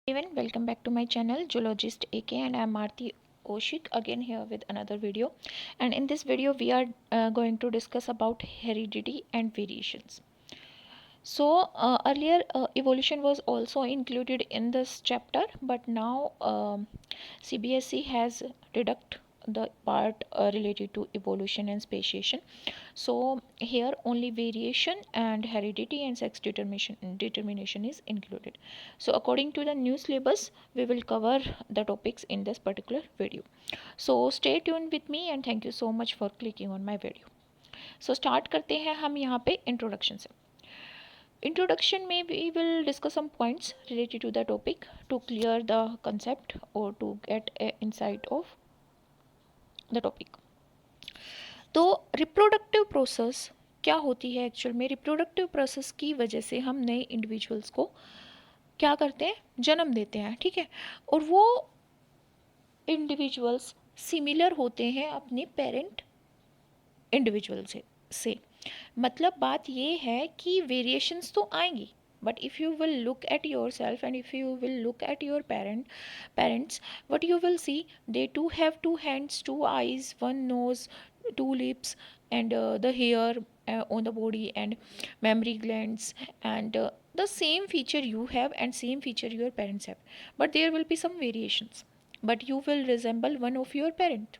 Everyone, welcome back to my channel Zoologist AK, and I am Marti Oshik again here with another video. And in this video we are going to discuss about heredity and variations. So earlier evolution was also included in this chapter, but now CBSE has deduct the part related to evolution and speciation. So here only variation and heredity and sex determination is included. So according to the new syllabus, we will cover the topics in this particular video. So stay tuned with me and thank you so much for clicking on my video. So start करते हैं हम यहाँ पे introduction से. Introduction may we will discuss some points related to the topic to clear the concept or to get a insight of the topic. तो reproductive process क्या होती है एक्चुअल में. रिप्रोडक्टिव प्रोसेस की वजह से हम नए इंडिविजुअल्स को क्या करते हैं, जन्म देते हैं. ठीक है, और वो इंडिविजुअल्स सिमिलर होते हैं अपने पेरेंट इंडिविजुअल से. मतलब बात ये है कि वेरिएशंस तो आएंगी, but if you will look at yourself and if you will look at your parents, what you will see, they too have two hands, two eyes, one nose, two lips, and the hair on the body and mammary glands, and the same feature you have and same feature your parents have, but there will be some variations, but you will resemble one of your parent.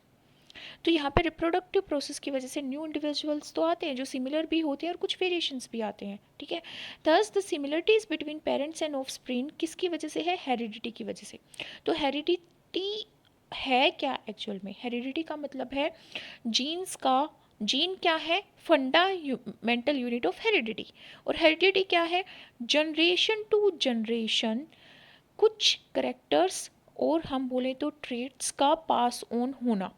तो यहाँ पे reproductive process की वजह से new individuals तो आते हैं जो सिमिलर भी होते हैं और कुछ वेरिएशंस भी आते हैं. ठीक है, thus the similarities between parents and offspring किसकी वजह से है, हेरिडिटी की वजह से. तो हेरिडिटी है क्या एक्चुअल में. हेरिडिटी का मतलब है जीन्स का. जीन क्या है, फंडामेंटल यूनिट ऑफ हेरिडिटी. और हेरिडिटी क्या है, जनरेशन टू जनरेशन कुछ करेक्टर्स और हम बोले तो ट्रेट्स का पास ऑन होना.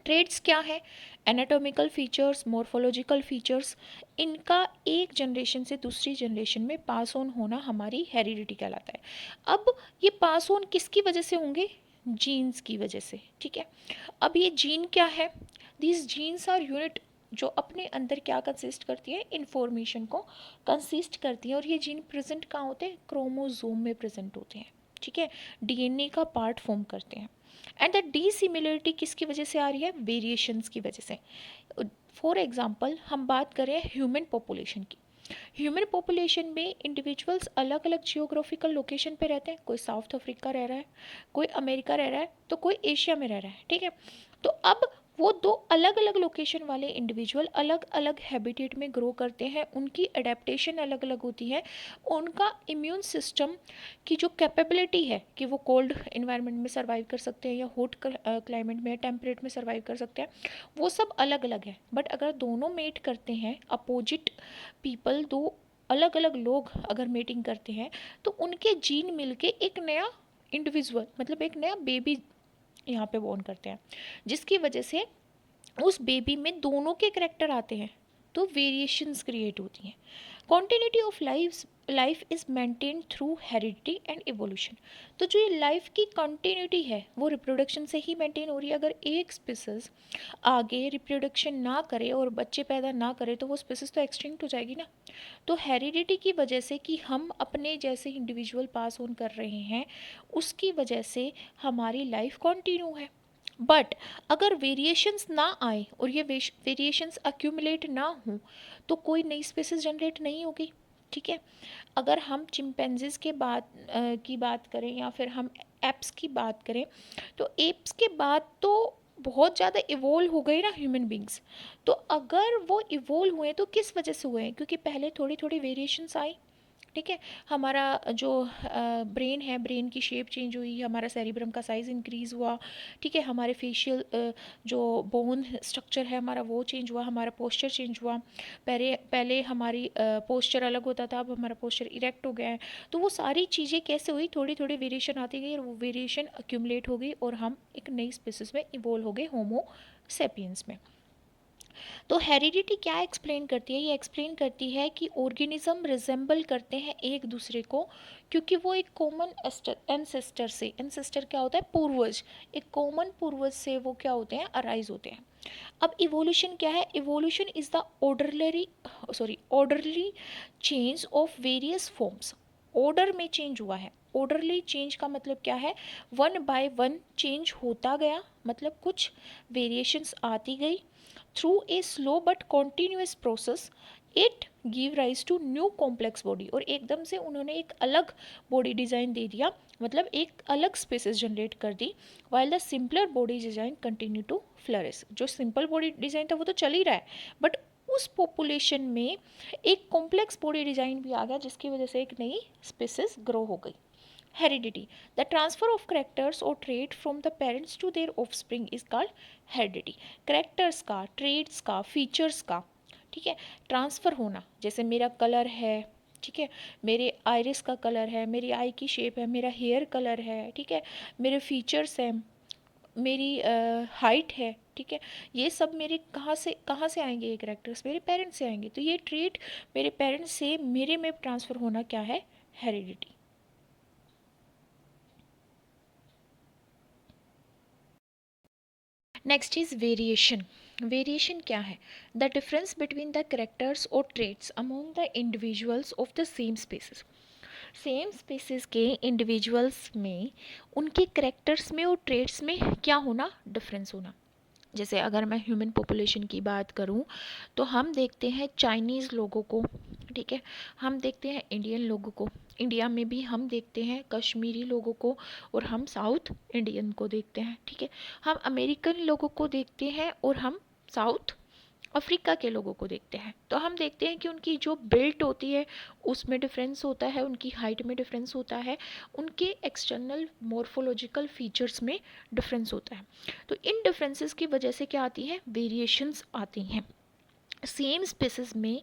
ट्रेड्स क्या है, एनाटॉमिकल फीचर्स, मॉर्फोलॉजिकल फीचर्स, इनका एक जनरेशन से दूसरी जनरेशन में पास ऑन होना हमारी हेरिडिटी कहलाता है. अब ये पास ऑन किसकी वजह से होंगे, जीन्स की वजह से. ठीक है, अब ये जीन क्या है, दीज जीन्स आर यूनिट जो अपने अंदर क्या कंसिस्ट करती है, इंफॉर्मेशन को कंसिस्ट करती है. और ये जीन प्रेजेंट कहाँ होते हैं, क्रोमोजोम में प्रेजेंट होते हैं. ठीक है, डीएनए का पार्ट फॉर्म करते हैं. एंड द डिसिमिलरिटी किसकी वजह से आ रही है, वेरिएशंस की वजह से. फॉर एग्जांपल हम बात करें ह्यूमन पॉपुलेशन की. ह्यूमन पॉपुलेशन में इंडिविजुअल्स अलग अलग जियोग्राफिकल लोकेशन पे रहते हैं. कोई साउथ अफ्रीका रह रहा है, कोई अमेरिका रह रहा है, तो कोई एशिया में रह रहा है. ठीक है, तो अब वो दो अलग अलग लोकेशन वाले इंडिविजुअल अलग अलग हैबिटेट में ग्रो करते हैं. उनकी अडेप्टेशन अलग अलग होती है. उनका इम्यून सिस्टम की जो कैपेबिलिटी है कि वो कोल्ड इन्वायरमेंट में सर्वाइव कर सकते हैं या हॉट क्लाइमेट में, टेम्परेट में सर्वाइव कर सकते हैं, वो सब अलग अलग है. बट अगर दोनों मेट करते हैं, अपोजिट पीपल, दो अलग अलग लोग अगर मेटिंग करते हैं, तो उनके जीन मिलके एक नया इंडिविजुअल मतलब एक नया बेबी यहाँ पे बोर्न करते हैं, जिसकी वजह से उस बेबी में दोनों के करेक्टर आते हैं. तो वेरिएशंस क्रिएट होती हैं. Continuity of life is maintain through heredity and evolution. तो जो ये लाइफ की कंटिन्यूटी है वो रिप्रोडक्शन से ही मेंटेन हो रही है. अगर एक स्पीसीज आगे रिप्रोडक्शन ना करे और बच्चे पैदा ना करे तो वो स्पीसीज तो एक्सटिंक्ट हो जाएगी ना. तो हेरिडिटी की वजह से कि हम अपने जैसे इंडिविजुअल पास ऑन कर रहे हैं, उसकी वजह से हमारी लाइफ कंटिन्यू है. बट अगर वेरिएशंस ना आए और ये वेरिएशंस अक्यूमुलेट ना हो तो कोई नई स्पीसीज जनरेट नहीं होगी. ठीक है, अगर हम चिंपैंजीज की बात करें या फिर हम एप्स की बात करें, तो एप्स के बाद तो बहुत ज़्यादा इवोल्व हो गए ना ह्यूमन बींग्स. तो अगर वो इवोल्व हुए तो किस वजह से हुए हैं, क्योंकि पहले थोड़ी थोड़ी वेरिएशंस आई. ठीक है, हमारा जो ब्रेन है, ब्रेन की शेप चेंज हुई, हमारा सेरिब्रम का साइज़ इंक्रीज़ हुआ. ठीक है, हमारे फेशियल जो बोन स्ट्रक्चर है हमारा वो चेंज हुआ, हमारा पोस्चर चेंज हुआ. पहले हमारी पोस्चर अलग होता था, अब हमारा पोस्चर इरेक्ट हो गया है. तो वो सारी चीज़ें कैसे हुई, थोड़ी थोड़ी वेरिएशन आती गई और वो वेरिएशन अक्यूमुलेट हो गई और हम एक नई स्पीसीज में इवोल्व हो गए, होमो सेपियंस में. तो हेरिडिटी क्या एक्सप्लेन करती है, ये एक्सप्लेन करती है कि ऑर्गेनिज्म रिजेंबल करते हैं एक दूसरे को, क्योंकि वो एक कॉमन एंसेस्टर से, एंसेस्टर क्या होता है, पूर्वज, एक कॉमन पूर्वज से वो क्या होते हैं, अराइज होते हैं. अब इवोल्यूशन क्या है, evolution is the orderly change of various forms. Order में चेंज हुआ है। ऑर्डरली चेंज का मतलब क्या है, वन बाय वन चेंज होता गया, मतलब कुछ वेरिएशंस आती गई through a slow but continuous process. It give rise to new complex body, और एकदम से उन्होंने एक अलग बॉडी डिज़ाइन दे दिया, मतलब एक अलग स्पेसिस जनरेट कर दी। While the simpler body design continue to flourish, जो सिंपल बॉडी डिज़ाइन था वो तो चल ही रहा है, बट उस पॉपुलेशन में एक कॉम्प्लेक्स बॉडी डिज़ाइन भी आ गया, जिसकी वजह से एक नई स्पेसिस ग्रो हो गई। Heredity, the transfer of characters और trait from the parents to their offspring is called heredity. Characters का, ट्रेट्स का, फीचर्स का, ठीक है, ट्रांसफ़र होना, जैसे मेरा कलर है, ठीक है, मेरे आइरिस का कलर है, मेरी आई की शेप है, मेरा हेयर कलर है, ठीक है, मेरे फीचर्स हैं, मेरी हाइट है, ठीक है, ये सब मेरे कहाँ से आएंगे, ये करेक्टर्स मेरे पेरेंट्स से आएंगे। तो ये ट्रेट मेरे पेरेंट्स से मेरे में ट्रांसफ़र होना क्या है, heredity. Next is variation. Variation क्या है, the difference between the characters और traits among the individuals of the same species. Same species के इंडिविजुअल्स में उनके करेक्टर्स में और ट्रेट्स में क्या होना, डिफरेंस होना। जैसे अगर मैं ह्यूमन पॉपुलेशन की बात करूं तो हम देखते हैं चाइनीज़ लोगों को, ठीक है, हम देखते हैं इंडियन लोगों को, इंडिया में भी हम देखते हैं कश्मीरी लोगों को, और हम साउथ इंडियन को देखते हैं, ठीक है, हम अमेरिकन लोगों को देखते हैं और हम साउथ अफ्रीका के लोगों को देखते हैं। तो हम देखते हैं कि उनकी जो बिल्ट होती है उसमें डिफरेंस होता है, उनकी हाइट में डिफरेंस होता है, उनके एक्सटर्नल मॉर्फोलॉजिकल फीचर्स में डिफरेंस होता है। तो इन डिफरेंसेस की वजह से क्या आती है, वेरिएशंस आती हैं। सेम स्पेसिस में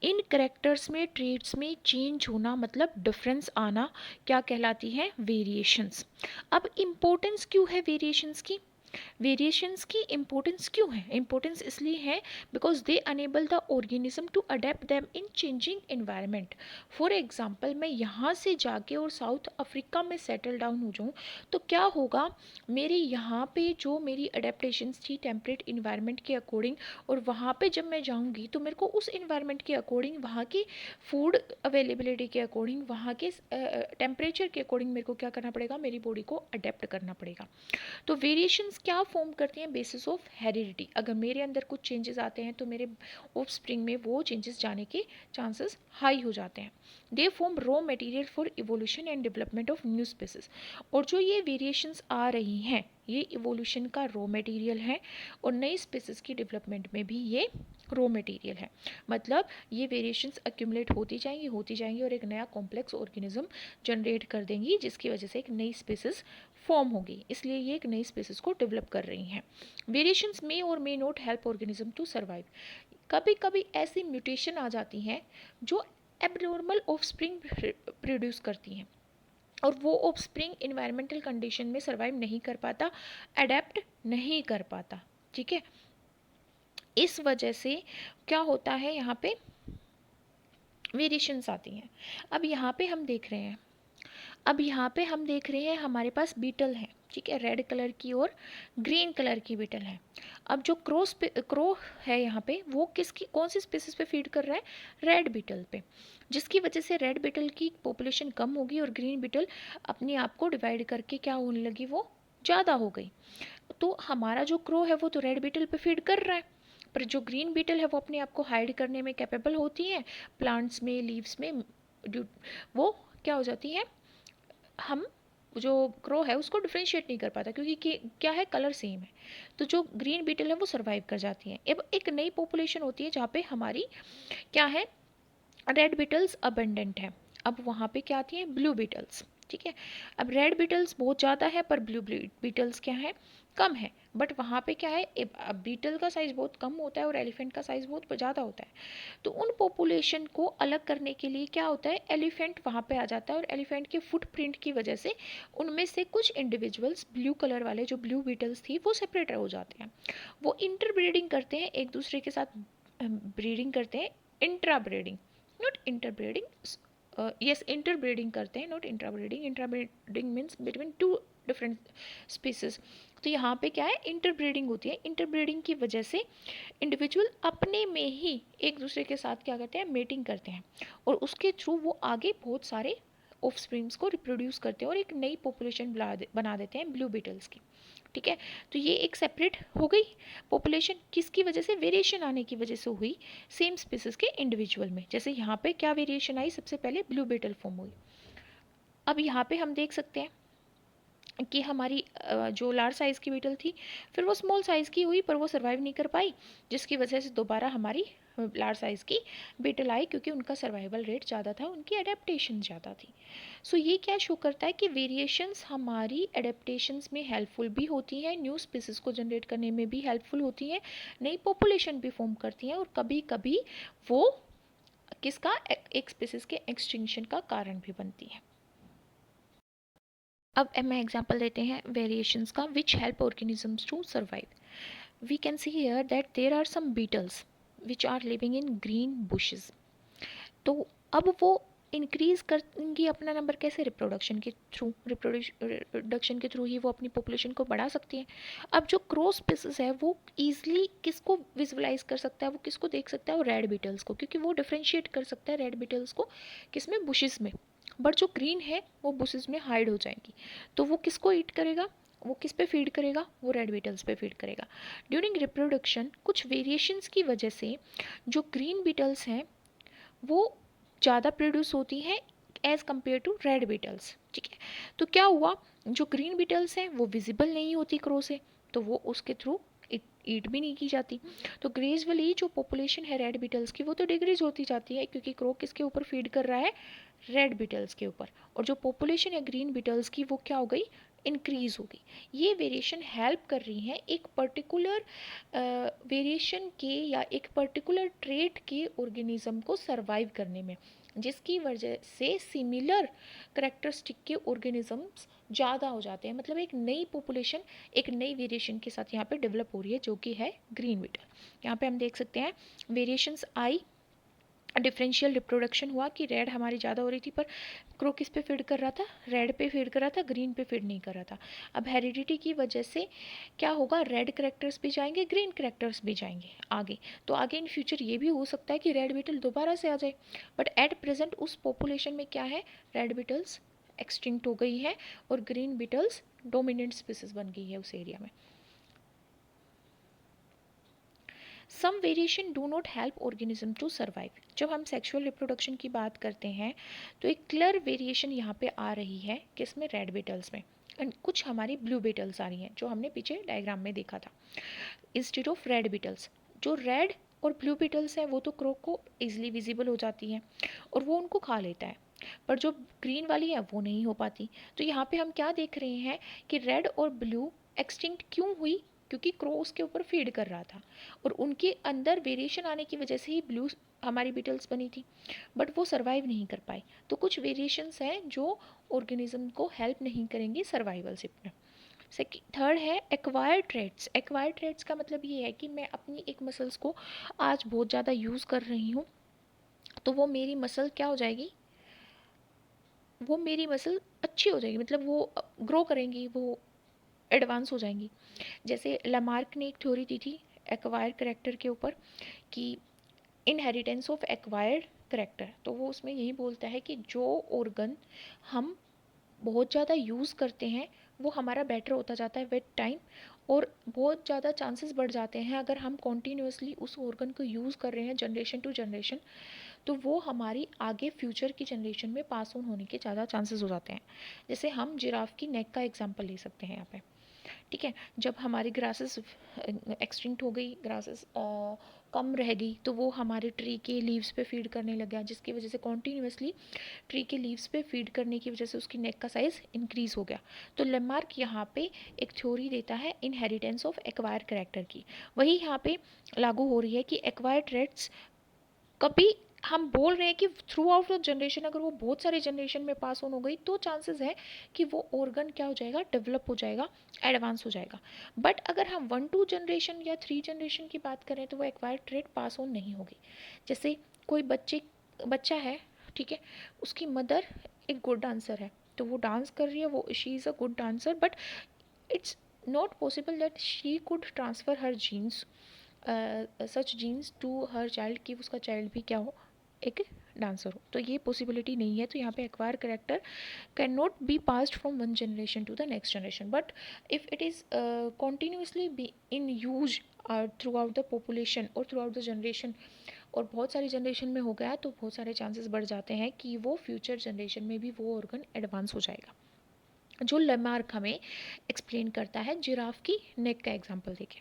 इन करेक्टर्स में, ट्रेट्स में चेंज होना, मतलब डिफरेंस आना, क्या कहलाती है, वेरिएशंस। अब इम्पोर्टेंस क्यों है वेरिएशंस की, वेरिएशंस की इम्पोर्टेंस क्यों है, इम्पोर्टेंस इसलिए है because they enable the organism to adapt them in changing environment. For example, मैं यहाँ से जाके और साउथ अफ्रीका में सेटल डाउन हो जाऊँ तो क्या होगा, मेरे यहाँ पे जो मेरी अडेप्टेशंस थी टेम्परेट इन्वायरमेंट के अकॉर्डिंग, और वहाँ पे जब मैं जाऊँगी तो मेरे को उस इन्वायरमेंट के अकॉर्डिंग, वहाँ की फूड अवेलेबिलिटी के अकॉर्डिंग, वहाँ के टेम्परेचर के अकॉर्डिंग मेरे को क्या करना पड़ेगा, मेरी बॉडी को अडेप्ट करना पड़ेगा। तो वेरिएशंस क्या फॉर्म करती हैं, बेसिस ऑफ हेरिडिटी। अगर मेरे अंदर कुछ चेंजेस आते हैं तो मेरे ऑफस्प्रिंग में वो चेंजेस जाने के चांसेस हाई हो जाते हैं। They form raw material for evolution and development of new species. और जो ये वेरिएशंस आ रही हैं ये इवोल्यूशन का रॉ मटेरियल है, और नई स्पीसीज की डेवलपमेंट में भी ये रॉ मटेरियल है। मतलब ये वेरिएशंस अक्यूमुलेट होती जाएंगी और एक नया कॉम्प्लेक्स ऑर्गेनिज्म जनरेट कर देंगी, जिसकी वजह से एक नई स्पीसीज फॉर्म होगी। इसलिए ये एक नई स्पीसीज को डेवलप कर रही हैं। वेरिएशंस मे और may not help organism to survive. कभी कभी ऐसी म्यूटेशन आ जाती हैं जो एबनॉर्मल ऑफस्प्रिंग प्रोड्यूस करती हैं, और वो ऑफस्प्रिंग इन्वायरमेंटल कंडीशन में सर्वाइव नहीं कर पाता, अडेप्ट नहीं कर पाता, ठीक है। इस वजह से क्या होता है, यहाँ पे वेरिएशंस आती हैं। अब यहाँ पे हम देख रहे हैं, हमारे पास बीटल है, ठीक है, रेड कलर की और ग्रीन कलर की बीटल है। अब जो क्रो है यहाँ पे, वो किसकी, कौन सी स्पीसीज पे फीड कर रहा है, रेड बीटल पे, जिसकी वजह से रेड बीटल की पॉपुलेशन कम होगी और ग्रीन बीटल अपने आप को डिवाइड करके क्या होने लगी, वो ज़्यादा हो गई। तो हमारा जो क्रो है वो तो रेड बीटल पे फीड कर रहा है, पर जो ग्रीन बीटल है वो अपने आप को हाइड करने में कैपेबल होती है, प्लांट्स में, लीव्स में, वो क्या हो जाती है, हम जो क्रो है उसको डिफ्रेंशिएट नहीं कर पाता, क्योंकि क्या है, कलर सेम है। तो जो ग्रीन बीटल है वो सर्वाइव कर जाती है। अब एक नई पॉपुलेशन होती है जहाँ पे हमारी क्या है, रेड बीटल्स अबेंडेंट है। अब वहाँ पे क्या आती हैं, ब्लू बीटल्स, ठीक है। अब रेड बीटल्स बहुत ज़्यादा है पर ब्लू बीटल्स क्या है, कम है। बट वहाँ पे क्या है, अब बीटल का साइज़ बहुत कम होता है और एलिफेंट का साइज़ बहुत ज़्यादा होता है। तो उन पॉपुलेशन को अलग करने के लिए क्या होता है, एलिफेंट वहाँ पे आ जाता है, और एलिफेंट के फुटप्रिंट की वजह से उनमें से कुछ इंडिविजुअल्स ब्लू कलर वाले, जो ब्लू बीटल्स थी, वो सेपरेट हो जाते हैं। वो इंटरब्रीडिंग करते हैं, एक दूसरे के साथ ब्रीडिंग करते हैं, intra breeding, not interbreeding, yes interbreeding करते हैं, not intrabreeding. Intrabreeding means between two different species. तो यहाँ पे क्या है, इंटरब्रीडिंग होती है। इंटरब्रीडिंग की वजह से इंडिविजुअल अपने में ही एक दूसरे के साथ क्या करते हैं, मेटिंग करते हैं, और उसके थ्रू वो आगे बहुत सारे ऑफ स्प्रिंग्स को रिप्रोड्यूस करते हैं और एक नई पॉपुलेशन बना देते हैं ब्लू बीटल्स की। ठीक है, तो ये एक सेपरेट हो गई पॉपुलेशन, किसकी वजह से, वेरिएशन आने की वजह से हुई सेम स्पीसीज के इंडिविजुअल में। जैसे यहाँ पे क्या वेरिएशन आई, सबसे पहले ब्लू बीटल फॉर्म हुई। अब यहाँ पे हम देख सकते हैं कि हमारी जो लार्ज साइज़ की बीटल थी फिर वो स्मॉल साइज़ की हुई, पर वो सर्वाइव नहीं कर पाई, जिसकी वजह से दोबारा हमारी लार्ज साइज़ की बीटल आई, क्योंकि उनका सर्वाइवल रेट ज़्यादा था, उनकी एडेप्टेशन ज़्यादा थी। सो ये क्या शो करता है कि वेरिएशंस हमारी एडेप्टेशंस में हेल्पफुल भी होती हैं, न्यू स्पीसीज को जनरेट करने में भी हेल्पफुल होती हैं, नई पॉपुलेशन भी फॉर्म करती हैं, और कभी कभी वो किसका, एक स्पीसीज के एक्सटिंक्शन का कारण भी बनती है। अब मैं एग्जांपल देते हैं वेरिएशंस का which help organisms to survive. We can see here that there are some beetles which are living in green bushes. तो अब वो इंक्रीज करेंगी अपना नंबर कैसे, रिप्रोडक्शन के थ्रू, रिप्रोडक्शन के थ्रू ही वो अपनी पॉपुलेशन को बढ़ा सकती हैं। अब जो क्रॉस स्पीसीज है वो ईजिली किसको विजुअलाइज कर सकता है, वो किसको देख सकता है, वो रेड बीटल्स को, क्योंकि वो डिफ्रेंशिएट कर सकता है रेड बीटल्स को किसमें, बुशेस में। बट जो ग्रीन है वो बुशेस में हाइड हो जाएंगी, तो वो किसको ईट करेगा, वो किस पे फीड करेगा, वो रेड बीटल्स पे फीड करेगा। ड्यूरिंग रिप्रोडक्शन कुछ वेरिएशंस की वजह से जो ग्रीन बीटल्स हैं वो ज़्यादा प्रोड्यूस होती हैं as compare to red beetles. ठीक है, तो क्या हुआ, जो ग्रीन बीटल्स हैं वो विजिबल नहीं होती क्रो से, तो वो उसके थ्रू ईट भी नहीं की जाती। तो ग्रेजुअली जो पॉपुलेशन है रेड बीटल्स की वो तो डिक्रीज होती जाती है, क्योंकि क्रो किसके ऊपर फीड कर रहा है, रेड बीटल्स के ऊपर, और जो पॉपुलेशन है ग्रीन बीटल्स की वो क्या हो गई, इंक्रीज हो गई। ये वेरिएशन हेल्प कर रही हैं एक पर्टिकुलर वेरिएशन के या एक पर्टिकुलर ट्रेट के ऑर्गेनिज्म को सरवाइव करने में, जिसकी वजह से सिमिलर करेक्टरिस्टिक के ऑर्गेनिजम्स ज़्यादा हो जाते हैं। मतलब एक नई पॉपुलेशन एक नई वेरिएशन के साथ यहाँ पे डेवलप हो रही है, जो कि है ग्रीन बीटल। यहाँ पे हम देख सकते हैं वेरिएशंस आई, डिफरेंशियल रिप्रोडक्शन हुआ कि रेड हमारी ज़्यादा हो रही थी, पर क्रो किस पे फीड कर रहा था, रेड पे फीड कर रहा था, ग्रीन पे फीड नहीं कर रहा था। अब हेरिडिटी की वजह से क्या होगा, रेड करेक्टर्स भी जाएंगे, ग्रीन करेक्टर्स भी जाएंगे आगे। तो आगे इन फ्यूचर ये भी हो सकता है कि रेड बीटल दोबारा से आ जाए, बट एट प्रेजेंट उस पॉपुलेशन में क्या है, रेड बीटल्स एक्सटिंक्ट हो गई है और ग्रीन बीटल्स डोमिनेंट स्पीसीज बन गई है उस एरिया में। Some variation do not help organism to survive. जब हम सेक्सुअल रिप्रोडक्शन की बात करते हैं तो एक क्लियर वेरिएशन यहाँ पे आ रही है किसमें, रेड बीटल्स में, एंड कुछ हमारी ब्लू बीटल्स आ रही हैं जो हमने पीछे डायग्राम में देखा था, इंस्टेड ऑफ रेड बीटल्स। जो रेड और ब्लू बीटल्स हैं वो तो क्रो को इजिली विजिबल हो जाती हैं और वो उनको खा लेता है, पर जो ग्रीन वाली है वो नहीं हो पाती। तो यहाँ पे हम क्या देख रहे हैं कि रेड और ब्लू एक्सटिंक्ट क्यों हुई, क्योंकि क्रो उसके ऊपर फीड कर रहा था और उनके अंदर वेरिएशन आने की वजह से ही ब्लू हमारी बीटल्स बनी थी, बट वो सर्वाइव नहीं कर पाई। तो कुछ वेरिएशंस हैं जो ऑर्गेनिज्म को हेल्प नहीं करेंगी सर्वाइवलशिप में। थर्ड है एक्वायर्ड ट्रेड्स। एक्वायर्ड ट्रेड्स का मतलब ये है कि मैं अपनी एक मसल्स को आज बहुत ज़्यादा यूज़ कर रही हूँ, तो वो मेरी मसल क्या हो जाएगी, वो मेरी मसल अच्छी हो जाएगी, मतलब वो ग्रो करेंगी, वो एडवांस हो जाएंगी। जैसे लमार्क ने एक थ्योरी दी थी एक्वायर्ड करेक्टर के ऊपर कि इनहेरिटेंस ऑफ एक्वायर्ड करेक्टर, तो वो उसमें यही बोलता है कि जो ऑर्गन हम बहुत ज़्यादा यूज़ करते हैं वो हमारा बेटर होता जाता है विद टाइम, और बहुत ज़्यादा चांसेस बढ़ जाते हैं अगर हम कॉन्टीन्यूसली उस ऑर्गन को यूज़ कर रहे हैं जनरेशन टू जनरेशन, तो वो हमारी आगे फ्यूचर की जनरेशन में पास ऑन होने के ज़्यादा चांसेस हो जाते हैं। जैसे हम जिराफ की नेक का एग्जांपल ले सकते हैं यहाँ पे। ठीक है, जब हमारी ग्रासेस एक्सटिंक्ट हो गई, ग्रासेस कम रह गई, तो वो हमारे ट्री के लीव्स पे फीड करने लग गया, जिसकी वजह से कॉन्टीन्यूसली ट्री के लीव्स पे फीड करने की वजह से उसकी नेक का साइज़ इंक्रीज़ हो गया। तो लेमार्क यहाँ पे एक थ्योरी देता है इनहेरिटेंस ऑफ एक्वायर करेक्टर की, वही यहाँ पे लागू हो रही है कि एक्वायर ट्रेट्स कभी हम बोल रहे हैं कि थ्रू आउट द जनरेशन अगर वो बहुत सारे जनरेशन में पास ऑन हो गई तो चांसेस है कि वो ऑर्गन क्या हो जाएगा, डेवलप हो जाएगा, एडवांस हो जाएगा। बट अगर हम 1-2 जनरेशन या 3 जनरेशन की बात करें तो वो एक्वायर्ड ट्रेट पास ऑन नहीं होगी। जैसे कोई बच्चा है, ठीक है, उसकी मदर एक गुड डांसर है, तो वो डांस कर रही है, वो she is a good dancer, but it's not possible that she could transfer her genes such genes to her child, कि उसका चाइल्ड भी क्या हो, एक डांसर हो, तो ये पॉसिबिलिटी नहीं है। तो यहाँ पे acquire character can not be passed from one generation to the next generation, but if it is continuously be in use throughout the population और थ्रू आउट द जनरेशन, और बहुत सारी जनरेशन में हो गया, तो बहुत सारे चांसेस बढ़ जाते हैं कि वो फ्यूचर जनरेशन में भी वो ऑर्गन एडवांस हो जाएगा। जो लेमार्क हमें एक्सप्लेन करता है जिराफ की नेक का एग्जाम्पल देके,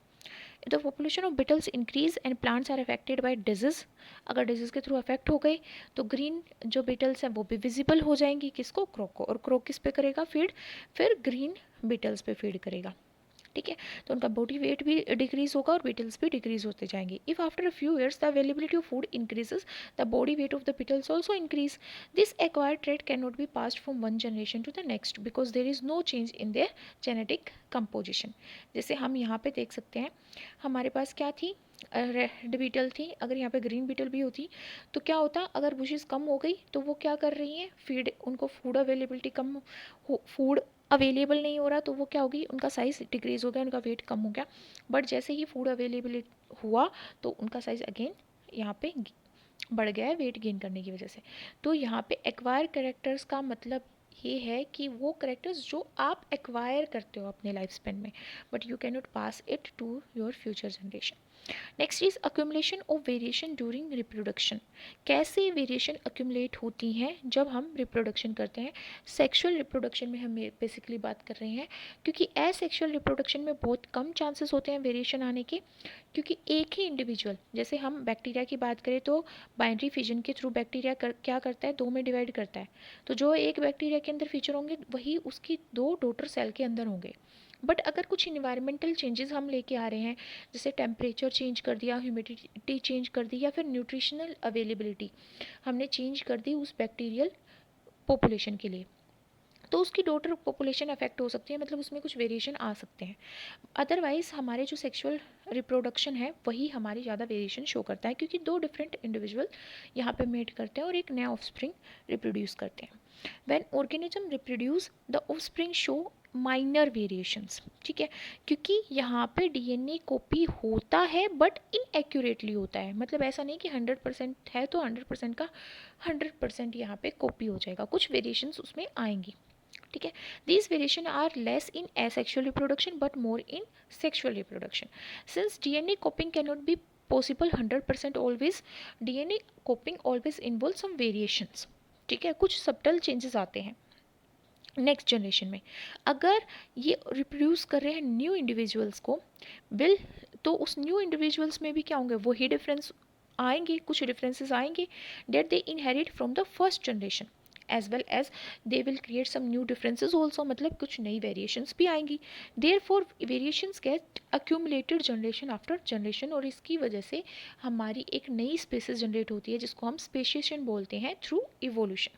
the population of beetles increase and plants are affected by disease, अगर डिजीज के थ्रू अफेक्ट हो गए तो ग्रीन जो बिटल्स हैं वो भी विजिबल हो जाएंगी, किसको, क्रो को, और क्रो किस पे करेगा फीड, फिर ग्रीन बिटल्स पे फीड करेगा, ठीक है। तो उनका बॉडी वेट भी डिक्रीज होगा और बिटल्स भी डिक्रीज होते जाएंगे। If after a few years the availability of food increases, the body weight of the beetles also increase. This acquired trait can not be passed from one generation to the next because there is no change in their genetic composition. जैसे हम यहाँ पे देख सकते हैं, हमारे पास क्या थी, रेड बीटल थी, अगर यहाँ पे ग्रीन बीटल भी होती तो क्या होता, अगर बुशेस कम हो गई तो वो क्या कर रही हैं, फीड, उनको फूड अवेलेबिलिटी कम हो, फूड अवेलेबल नहीं हो रहा तो वो क्या होगी, उनका साइज़ डिक्रीज़ हो गया, उनका वेट कम हो गया। बट जैसे ही फूड अवेलेबल हुआ तो उनका साइज़ अगेन यहाँ पे बढ़ गया है वेट गेन करने की वजह से। तो यहाँ पे एक्वायर करेक्टर्स का मतलब ये है कि वो करेक्टर्स जो आप एक्वायर करते हो अपने लाइफ स्पेन में, but you can not pass it to your future generation. Next is accumulation of variation during reproduction. कैसे वेरिएशन अक्यूमुलेट होती हैं जब हम रिप्रोडक्शन करते हैं, सेक्सुअल रिप्रोडक्शन में हम बेसिकली बात कर रहे हैं, क्योंकि एसेक्सुअल रिप्रोडक्शन में बहुत कम चांसेस होते हैं वेरिएशन आने के, क्योंकि एक ही इंडिविजुअल, जैसे हम बैक्टीरिया की बात करें तो बाइनरी फिजन के थ्रू बैक्टीरिया क्या करता है, दो में डिवाइड करता है, तो जो एक बैक्टीरिया के अंदर फीचर होंगे वही उसकी दो डॉटर सेल के अंदर होंगे। बट अगर कुछ इन्वायरमेंटल चेंजेस हम लेके आ रहे हैं, जैसे टेम्परेचर चेंज कर दिया, ह्यूमिडिटी चेंज कर दी, या फिर न्यूट्रिशनल अवेलेबिलिटी हमने चेंज कर दी उस बैक्टीरियल पॉपुलेशन के लिए, तो उसकी डॉटर पॉपुलेशन अफेक्ट हो सकती है, मतलब उसमें कुछ वेरिएशन आ सकते हैं। अदरवाइज हमारे जो सेक्सुअल रिप्रोडक्शन है वही हमारी ज़्यादा वेरिएशन शो करता है, क्योंकि दो डिफरेंट इंडिविजुअल यहाँ पे मेट करते हैं और एक नया ऑफस्प्रिंग रिप्रोड्यूस करते हैं। When organism reproduce the offspring show minor variations, ठीक है, क्योंकि यहाँ पे डीएनए कॉपी होता है बट इनएक्यूरेटली होता है, मतलब ऐसा नहीं कि 100% है तो 100% का 100% यहाँ पे कॉपी हो जाएगा, कुछ वेरिएशंस उसमें आएंगी, ठीक है। These variation are less in asexual reproduction but more in sexual reproduction. Since DNA copying can not be possible 100% always, DNA copying always involve some variations, ठीक है, कुछ सब्टल चेंजेस आते हैं नेक्स्ट जनरेशन में। अगर ये रिप्रोड्यूस कर रहे हैं न्यू इंडिविजुअल्स को, विल, तो उस न्यू इंडिविजुअल्स में भी क्या होंगे, वही डिफरेंस आएंगे, कुछ डिफरेंसेस आएंगे that they inherit from the first generation, as well as they will create some new differences also, मतलब कुछ नई वेरिएशंस भी आएंगी। Therefore variations get accumulated generation after generation, और इसकी वजह से हमारी एक नई स्पीसीज जनरेट होती है जिसको हम स्पेशिएशन बोलते हैं थ्रू इवोल्यूशन।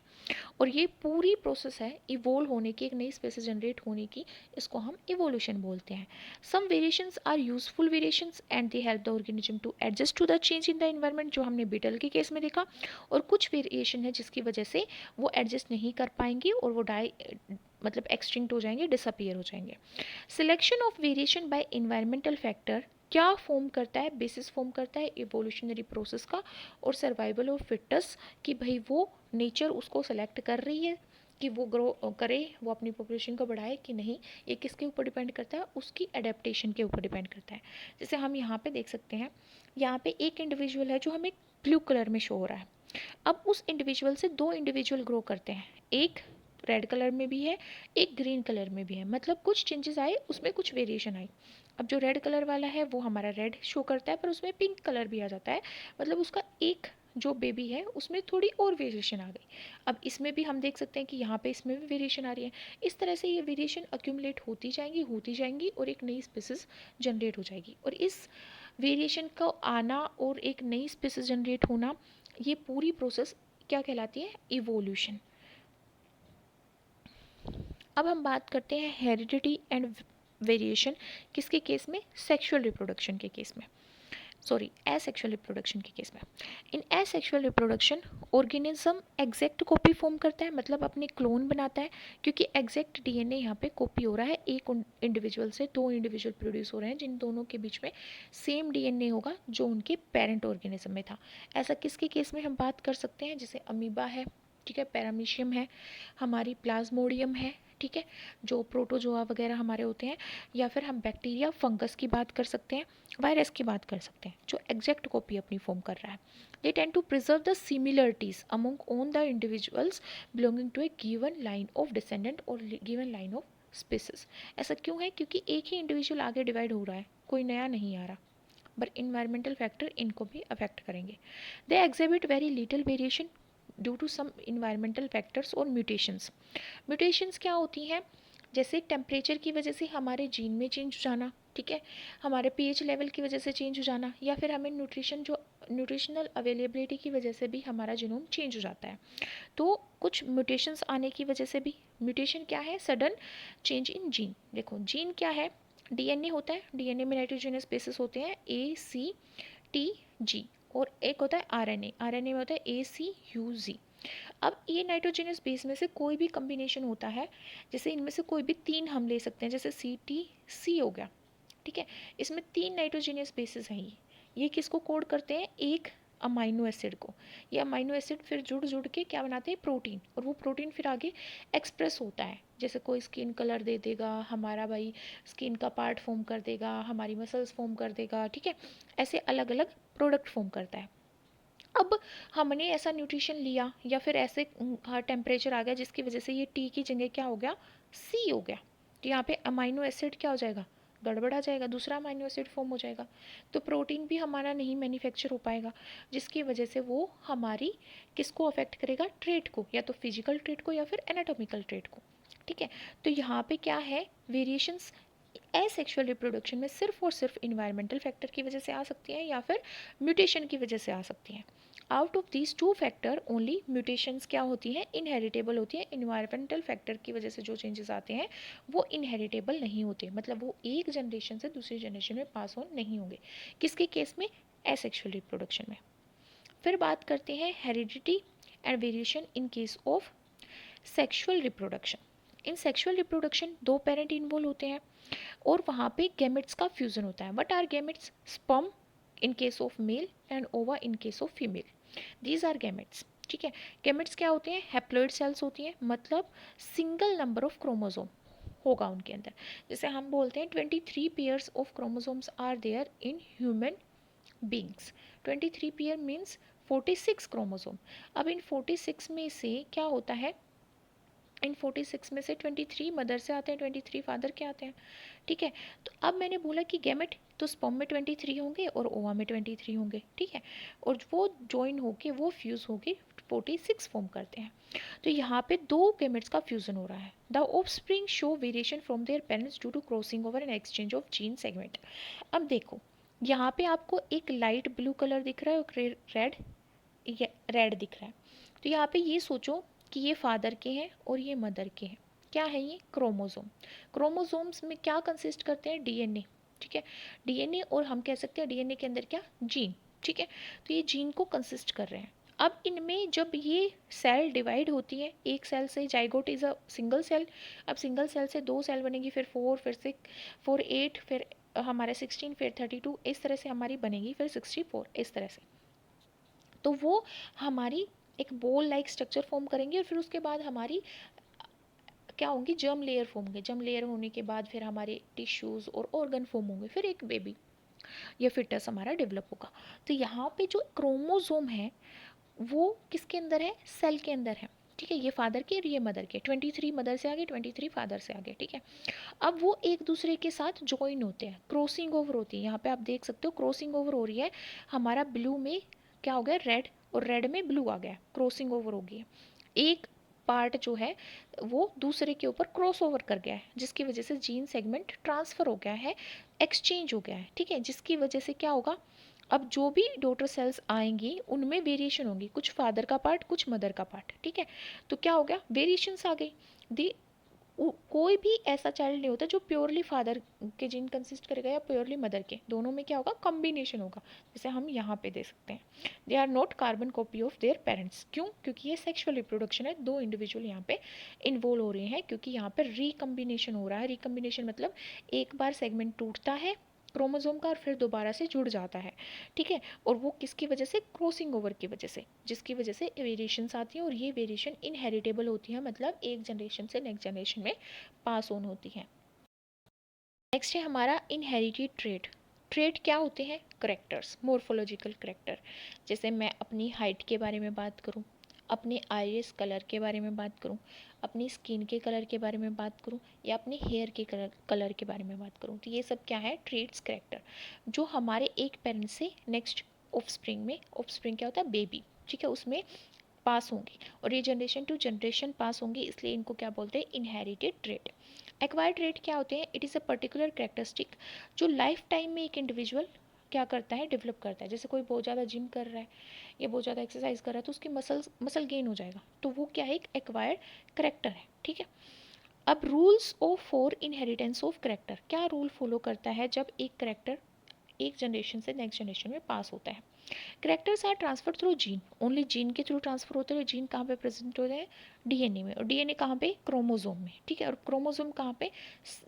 और ये पूरी प्रोसेस है इवोल्व होने की, एक नई स्पीसीज जनरेट होने की, इसको हम इवोल्यूशन बोलते हैं। Some variations are useful variations and they help the organism to adjust to the change in the environment, जो हमने बीटल के केस में देखा, और कुछ वेरिएशन है जिसकी वजह से वो एडजस्ट नहीं कर पाएंगे और वो मतलब एक्सटिंक्ट हो जाएंगे, डिसअपियर हो जाएंगे। Selection of variation by environmental factor क्या फॉर्म करता है, बेसिस फॉर्म करता है इवोल्यूशनरी प्रोसेस का और सर्वाइवल ऑफ फिटनेस, कि भाई वो नेचर उसको सेलेक्ट कर रही है कि वो ग्रो करे, वो अपनी पॉपुलेशन को बढ़ाए कि नहीं, ये किसके ऊपर डिपेंड करता है, उसकी एडेप्टेशन के ऊपर डिपेंड करता है। जैसे हम यहाँ पे देख सकते हैं, यहाँ पे एक इंडिविजुअल है जो हमें ब्लू कलर में शो हो रहा है, अब उस इंडिविजुअल से दो इंडिविजुअल ग्रो करते हैं, एक रेड कलर में भी है, एक ग्रीन कलर में भी है, मतलब कुछ चेंजेस आए, उसमें कुछ वेरिएशन आई। अब जो रेड कलर वाला है वो हमारा रेड शो करता है पर उसमें पिंक कलर भी आ जाता है, मतलब उसका एक जो बेबी है उसमें थोड़ी और वेरिएशन आ गई। अब इसमें भी हम देख सकते हैं कि यहाँ पे इसमें भी वेरिएशन आ रही है। इस तरह से ये वेरिएशन अक्यूमुलेट होती जाएंगी और एक नई स्पीसीज जनरेट हो जाएगी, और इस वेरिएशन का आना और एक नई स्पीसीज जनरेट होना, ये पूरी प्रोसेस क्या कहलाती है, इवोल्यूशन। अब हम बात करते हैं हेरिडिटी एंड वेरिएशन, किसके केस में, सेक्सुअल रिप्रोडक्शन के केस में। सॉरी, एसेक्सुअल रिप्रोडक्शन के केस में, in asexual reproduction organism exact copy form करता है, मतलब अपने क्लोन बनाता है, क्योंकि एग्जैक्ट डीएनए यहाँ पे कॉपी हो रहा है, एक इंडिविजुअल से दो इंडिविजुअल प्रोड्यूस हो रहे हैं जिन दोनों के बीच में सेम डीएनए होगा जो उनके पेरेंट ऑर्गेनिज्म में था। ऐसा किसके केस में हम बात कर सकते हैं, जैसे अमीबा है, ठीक है, पैरामीशियम है, हमारी प्लाज्मोडियम है, ठीक है, जो प्रोटोजोआ वगैरह हमारे होते हैं, या फिर हम बैक्टीरिया फंगस की बात कर सकते हैं, वायरस की बात कर सकते हैं, जो एग्जैक्ट कॉपी अपनी फॉर्म कर रहा है। They tend to preserve the similarities among on the individuals belonging to a given line of descendant और गिवन लाइन ऑफ स्पीसीज। ऐसा क्यों है, क्योंकि एक ही इंडिविजुअल आगे डिवाइड हो रहा है, कोई नया नहीं आ रहा, बट इन्वायरमेंटल फैक्टर इनको भी अफेक्ट करेंगे। They exhibit very little variation due to some environmental factors और म्यूटेशंस। म्यूटेशंस क्या होती हैं, जैसे टेम्परेचर की वजह से हमारे जीन में चेंज हो जाना, ठीक है, हमारे पीएच लेवल की वजह से चेंज हो जाना, या फिर हमें न्यूट्रिशनल अवेलेबिलिटी की वजह से भी हमारा जीनोम चेंज हो जाता है। तो कुछ म्यूटेशंस आने की वजह से भी, म्यूटेशन क्या है, सडन चेंज इन जीन। देखो जीन क्या है, डीएनए होता है, डीएनए में नाइट्रोजनस बेसिस होते हैं ए सी टी जी, और एक होता है आरएनए, आरएनए में होता है ए सी यू जी। अब ये नाइट्रोजनस बेस में से कोई भी कम्बिनेशन होता है, जैसे इनमें से कोई भी तीन हम ले सकते हैं, जैसे सी टी सी हो गया, ठीक है, इसमें तीन नाइट्रोजनियस बेसिस हैं, ये किसको कोड करते हैं, एक अमाइनो एसिड को। ये अमाइनो एसिड फिर जुड़ जुड़ के क्या बनाते हैं, प्रोटीन, और वो प्रोटीन फिर आगे एक्सप्रेस होता है, जैसे कोई स्किन कलर दे देगा, हमारा भाई स्किन का पार्ट फॉर्म कर देगा, हमारी मसल्स फॉर्म कर देगा, ठीक है, ऐसे अलग अलग प्रोडक्ट फॉर्म करता है। अब हमने ऐसा न्यूट्रिशन लिया या फिर ऐसे टेम्परेचर आ गया जिसकी वजह से ये टी की जगह क्या हो गया, सी हो गया, तो यहाँ पे अमाइनो एसिड क्या हो जाएगा, गड़बड़ा जाएगा, दूसरा अमाइनो एसिड फॉर्म हो जाएगा, तो प्रोटीन भी हमारा नहीं मैन्युफैक्चर हो पाएगा, जिसकी वजह से वो हमारी किसको अफेक्ट करेगा, ट्रेट को, या तो फिजिकल ट्रेट को या फिर एनाटॉमिकल ट्रेट को, ठीक है। तो यहाँ पे क्या है, वेरिएशंस एसेक्सुअल रिप्रोडक्शन में सिर्फ और सिर्फ इन्वायरमेंटल फैक्टर की वजह से आ सकती हैं या फिर म्यूटेशन की वजह से आ सकती हैं। Out of these two factor only mutations क्या होती हैं, इनहेरिटेबल होती हैं। इन्वायरमेंटल फैक्टर की वजह से जो चेंजेस आते हैं वो इनहेरिटेबल नहीं होते, मतलब वो एक जनरेशन से दूसरी जनरेशन में पास ऑन नहीं होंगे। किसके केस में, एसेक्सुअल रिप्रोडक्शन में। फिर बात करते हैं heredity and variation in case of sexual reproduction. In sexual reproduction दो पेरेंट इन्वॉल्व होते हैं और वहाँ पे गैमेट्स का फ्यूजन होता है। What are gametes, sperm in case of male and ova in case of female, these are gametes, ठीक है। गैमेट्स क्या होते हैं, हैप्लॉइड सेल्स होती हैं, मतलब सिंगल नंबर ऑफ क्रोमोसोम होगा उनके अंदर। जैसे हम बोलते हैं 23 pairs of chromosomes are there in human beings, 23 pair means 46 chromosome. अब इन 46 में से क्या होता है, इन 46 में से 23 मदर से आते हैं, 23 फादर के आते हैं, ठीक है। तो अब मैंने बोला कि गैमेट तो स्पर्म में 23 होंगे और ओवा में 23 होंगे, ठीक है, और वो जॉइन होके वो फ्यूज़ होके 46 फॉर्म करते हैं। तो यहाँ पे दो गैमेट्स का फ्यूजन हो रहा है। The offspring show variation from their parents due to crossing over and exchange of gene segment. अब देखो यहाँ पे आपको एक लाइट ब्लू कलर दिख रहा है और रेड, रेड दिख रहा है। तो यहाँ पे ये सोचो कि ये फादर के हैं और ये मदर के हैं। क्या है ये, क्रोमोसोम। क्रोमोसोम्स में क्या कंसिस्ट करते हैं, डीएनए, ठीक है, डीएनए, और हम कह सकते हैं डीएनए के अंदर क्या, जीन, ठीक है। तो ये जीन को कंसिस्ट कर रहे हैं। अब इनमें जब ये सेल डिवाइड होती है, एक सेल से, zygote is a single cell, अब सिंगल सेल से दो सेल बनेगी, फिर 4, फिर 6, 4 8, फिर हमारे 16, फिर 32, इस तरह से हमारी बनेगी, फिर 64, इस तरह से। तो वो हमारी एक बॉल लाइक स्ट्रक्चर फॉर्म करेंगे और फिर उसके बाद हमारी क्या होंगी, जर्म लेयर फॉर्म होंगे। जर्म लेयर होने के बाद फिर हमारे टिश्यूज़ और ऑर्गन फॉर्म होंगे, फिर एक बेबी या फिटस हमारा डेवलप होगा। तो यहाँ पे जो क्रोमोसोम है वो किसके अंदर है, सेल के अंदर है, ठीक है। ये फादर के और ये मदर के, 23 मदर से आगे, 23 फादर से आगे, ठीक है। अब वो एक दूसरे के साथ ज्वाइन होते हैं, क्रॉसिंग ओवर होती है। यहाँ पे आप देख सकते हो क्रॉसिंग ओवर हो रही है, हमारा ब्लू में क्या हो गया, रेड, और रेड में ब्लू आ गया, क्रॉसिंग ओवर हो गई है। एक पार्ट जो है वो दूसरे के ऊपर क्रॉस ओवर कर गया है, जिसकी वजह से जीन सेगमेंट ट्रांसफ़र हो गया है, एक्सचेंज हो गया है, ठीक है। जिसकी वजह से क्या होगा, अब जो भी डॉटर सेल्स आएंगी उनमें वेरिएशन होगी, कुछ फादर का पार्ट, कुछ मदर का पार्ट, ठीक है। तो क्या हो गया, वेरिएशंस आ गई। दी कोई भी ऐसा चाइल्ड नहीं होता जो प्योरली फादर के जीन कंसिस्ट करेगा या प्योरली मदर के, दोनों में क्या होगा, कॉम्बिनेशन होगा, जैसे हम यहाँ पे दे सकते हैं। They are not carbon copy of their parents. क्यों? क्योंकि ये सेक्सुअल रिप्रोडक्शन है, दो इंडिविजुअल यहाँ पे इन्वॉल्व हो रहे हैं, क्योंकि यहाँ पे रिकम्बिनेशन हो रहा है। रिकम्बिनेशन मतलब एक बार सेगमेंट टूटता है क्रोमोसोम का और फिर दोबारा से जुड़ जाता है, ठीक है। और वो किसकी वजह से? क्रॉसिंग ओवर की वजह से, जिसकी वजह से वेरिएशंस आती हैं, और ये वेरिएशन इनहेरिटेबल होती है, मतलब एक जनरेशन से नेक्स्ट जनरेशन में पास ऑन होती है। नेक्स्ट है हमारा इनहेरिटेड ट्रेड। ट्रेड क्या होते हैं? Characters, morphological character. जैसे मैं अपनी हाइट के बारे में बात करूँ, अपने आइरिस कलर के बारे में बात करूँ, अपनी स्किन के कलर के बारे में बात करूँ, या अपने हेयर के कलर के बारे में बात करूँ, तो ये सब क्या है? ट्रेड्स, करेक्टर, जो हमारे एक पेरेंट से नेक्स्ट ऑफस्प्रिंग में, ऑफस्प्रिंग क्या होता है? बेबी, ठीक है, उसमें पास होंगी, और ये जनरेशन टू जनरेशन पास होंगी, इसलिए इनको क्या बोलते हैं? Inherited trait. एक्वायर्ड ट्रेट क्या होते हैं? It is a particular characteristic जो लाइफ टाइम में एक इंडिविजुअल क्या करता है? डेवलप करता है। जैसे कोई बहुत ज़्यादा जिम कर रहा है या बहुत ज़्यादा एक्सरसाइज कर रहा है, तो उसकी मसल गेन हो जाएगा, तो वो क्या है? एक एक्वायर्ड करेक्टर है, ठीक है। अब rules of for inheritance of character, क्या रूल फॉलो करता है जब एक करेक्टर एक जनरेशन से नेक्स्ट जनरेशन में पास होता है? Characters are transfer through gene, only gene के थ्रू ट्रांसफर होते हैं। जीन कहाँ पे प्रेजेंट होते हैं? डीएनए में, और डीएनए कहाँ पे? क्रोमोसोम में, ठीक है। और क्रोमोसोम कहाँ पे?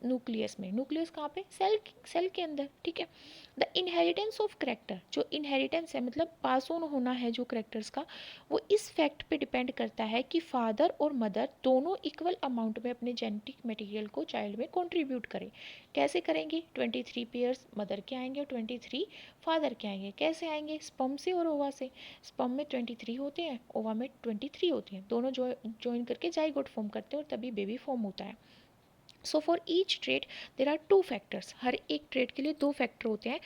न्यूक्लियस में, न्यूक्लियस कहाँ पे? सेल के अंदर, ठीक है। द इनहेरिटेंस ऑफ करेक्टर, जो इनहेरिटेंस है मतलब पास ऑन होना है जो करेक्टर्स का, वो इस फैक्ट पे डिपेंड करता है कि फादर और मदर दोनों इक्वल अमाउंट में अपने जेनेटिक मटेरियल को चाइल्ड में कंट्रीब्यूट करें। कैसे करेंगे? 23 पेयर्स मदर के आएंगे और 23 फादर के आएंगे। कैसे आएंगे? स्पर्म से और ओवा से। स्पर्म में 23 होते हैं, ओवा में 23 होती हैं, दोनों ज्वाइन करके जाइगोट फॉर्म करते हैं, और तभी बेबी फॉर्म होता है। So for each trait there are 2 factors, हर एक ट्रेट के लिए 2 फैक्टर होते हैं,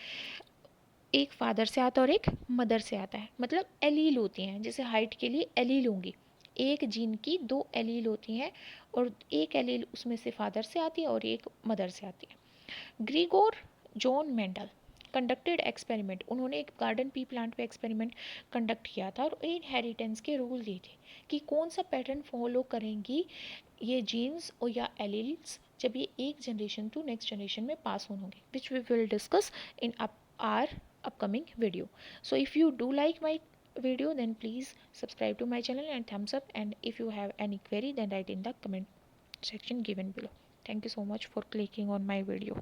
एक फादर से आता है और एक मदर से आता है। मतलब एलील होती हैं, जैसे हाइट के लिए एलील होंगी, एक जीन की 2 एलील होती हैं, और एक एलील उसमें से फादर से आती है और एक मदर से आती है। Gregor John Mendel conducted experiment, उन्होंने एक गार्डन पी प्लांट पे एक्सपेरिमेंट कंडक्ट किया था, और इनहेरिटेंस के रूल दिए थे कि कौन सा पैटर्न फॉलो करेंगी ये जीन्स और या एलील्स जब ये एक जनरेशन टू नेक्स्ट जनरेशन में पास ऑन होंगे, which we will discuss in our upcoming video. So if you do like my video, then please subscribe to my channel and thumbs up, and if you have any query, then write in the comment section given below. Thank you so much for clicking on my video.